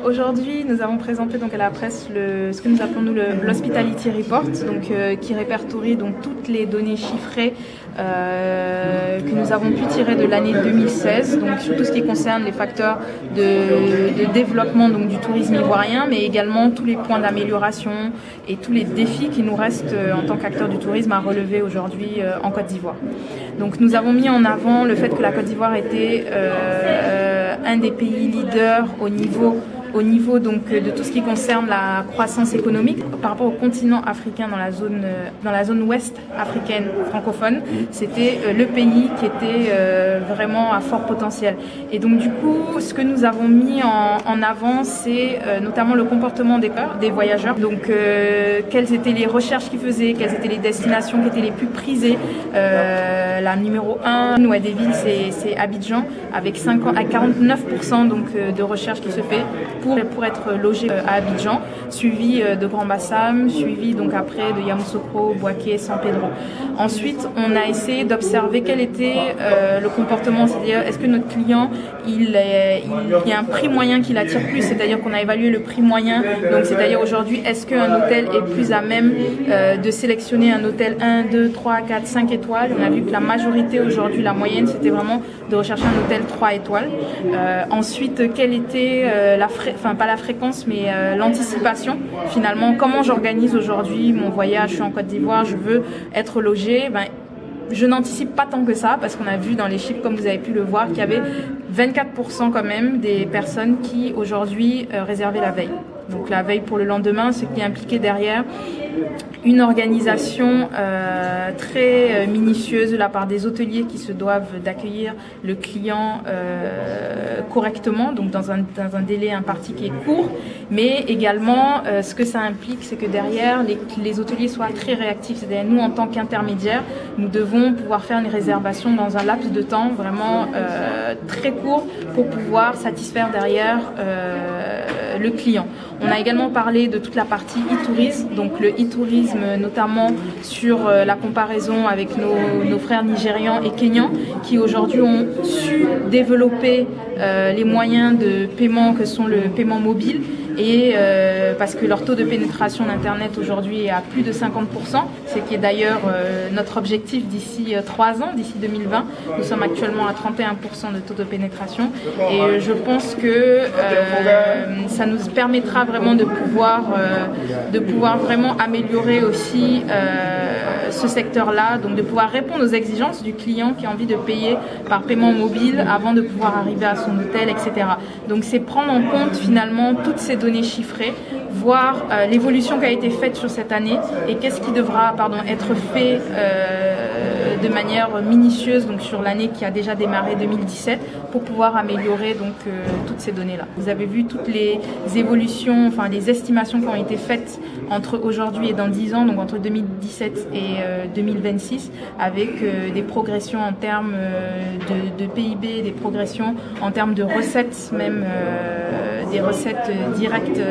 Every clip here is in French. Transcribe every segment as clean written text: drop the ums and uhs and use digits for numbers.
Aujourd'hui, nous avons présenté donc à la presse ce que nous appelons nous l'Hospitality Report, donc qui répertorie donc toutes les données chiffrées que nous avons pu tirer de l'année 2016, donc sur tout ce qui concerne les facteurs de développement donc du tourisme ivoirien, mais également tous les points d'amélioration et tous les défis qui nous restent en tant qu'acteurs du tourisme à relever aujourd'hui en Côte d'Ivoire. Donc nous avons mis en avant le fait que la Côte d'Ivoire était un des pays leaders au niveau donc de tout ce qui concerne la croissance économique par rapport au continent africain dans la zone ouest africaine francophone. C'était le pays qui était vraiment à fort potentiel. Et donc du coup, ce que nous avons mis en avant, c'est notamment le comportement des voyageurs. Donc quelles étaient les recherches qu'ils faisaient, quelles étaient les destinations qui étaient les plus prisées. La numéro 1, ouais, des villes, c'est Abidjan, avec 49% donc, de recherche qui se fait pour être logé à Abidjan, suivi de Grand Bassam, suivi donc après de Yamoussoukro, Bouaké, San Pedro. Ensuite, on a essayé d'observer quel était le comportement, c'est-à-dire est-ce que notre client, il y a un prix moyen qui l'attire plus, c'est-à-dire qu'on a évalué le prix moyen, donc c'est-à-dire aujourd'hui, est-ce qu'un hôtel est plus à même de sélectionner un hôtel 1, 2, 3, 4, 5 étoiles. On a vu que la majorité aujourd'hui, la moyenne, c'était vraiment de rechercher un hôtel 3 étoiles. Ensuite, quelle était pas la fréquence, mais l'anticipation. Finalement, comment j'organise aujourd'hui mon voyage, je suis en Côte d'Ivoire, je veux être logé, je n'anticipe pas tant que ça parce qu'on a vu dans les chiffres, comme vous avez pu le voir, qu'il y avait 24% quand même des personnes qui aujourd'hui réservaient la veille. Donc la veille pour le lendemain, ce qui impliquait derrière une organisation très minutieuse de la part des hôteliers qui se doivent d'accueillir le client correctement, donc dans un délai imparti qui est court, mais également ce que ça implique, c'est que derrière les hôteliers soient très réactifs, c'est-à-dire nous en tant qu'intermédiaires, nous devons pouvoir faire une réservation dans un laps de temps vraiment très court pour pouvoir satisfaire derrière le client. On a également parlé de toute la partie e-tourisme, donc le e-tourisme notamment sur la comparaison avec nos frères nigérians et kenyans qui aujourd'hui ont su développer les moyens de paiement que sont le paiement mobile et parce que leur taux de pénétration d'Internet aujourd'hui est à plus de 50%, ce qui est d'ailleurs notre objectif d'ici 3 ans, d'ici 2020. Nous sommes actuellement à 31% de taux de pénétration et je pense que ça nous permettra vraiment de pouvoir vraiment améliorer aussi ce secteur-là, donc de pouvoir répondre aux exigences du client qui a envie de payer par paiement mobile avant de pouvoir arriver à son hôtel, etc. Donc c'est prendre en compte finalement toutes ces données chiffrées, voir l'évolution qui a été faite sur cette année et qu'est-ce qui devra être fait de manière minutieuse donc sur l'année qui a déjà démarré 2017 pour pouvoir améliorer donc toutes ces données-là. Vous avez vu toutes les évolutions, enfin les estimations qui ont été faites entre aujourd'hui et dans 10 ans, donc entre 2017 et 2026, avec des progressions en termes de PIB, des progressions en termes de recettes, même des recettes directes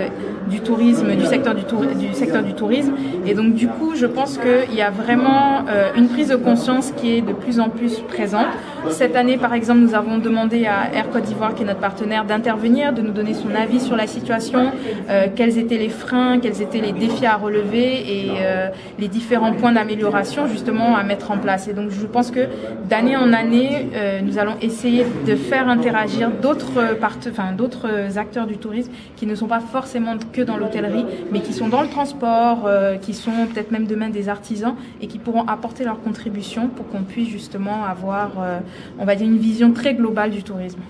du tourisme, du secteur du tourisme. Et donc du coup, je pense qu'il y a vraiment une prise de conscience qui est de plus en plus présente. Cette année, par exemple, nous avons demandé à Air Côte d'Ivoire, qui est notre partenaire, d'intervenir, de nous donner son avis sur la situation, quels étaient les freins, quels étaient les défis à relever et les différents points d'amélioration justement à mettre en place. Et donc je pense que d'année en année, nous allons essayer de faire interagir d'autres acteurs du tourisme qui ne sont pas forcément que dans l'hôtellerie, mais qui sont dans le transport, qui sont peut-être même demain des artisans et qui pourront apporter leur contribution pour qu'on puisse justement avoir, on va dire, une vision très globale du tourisme.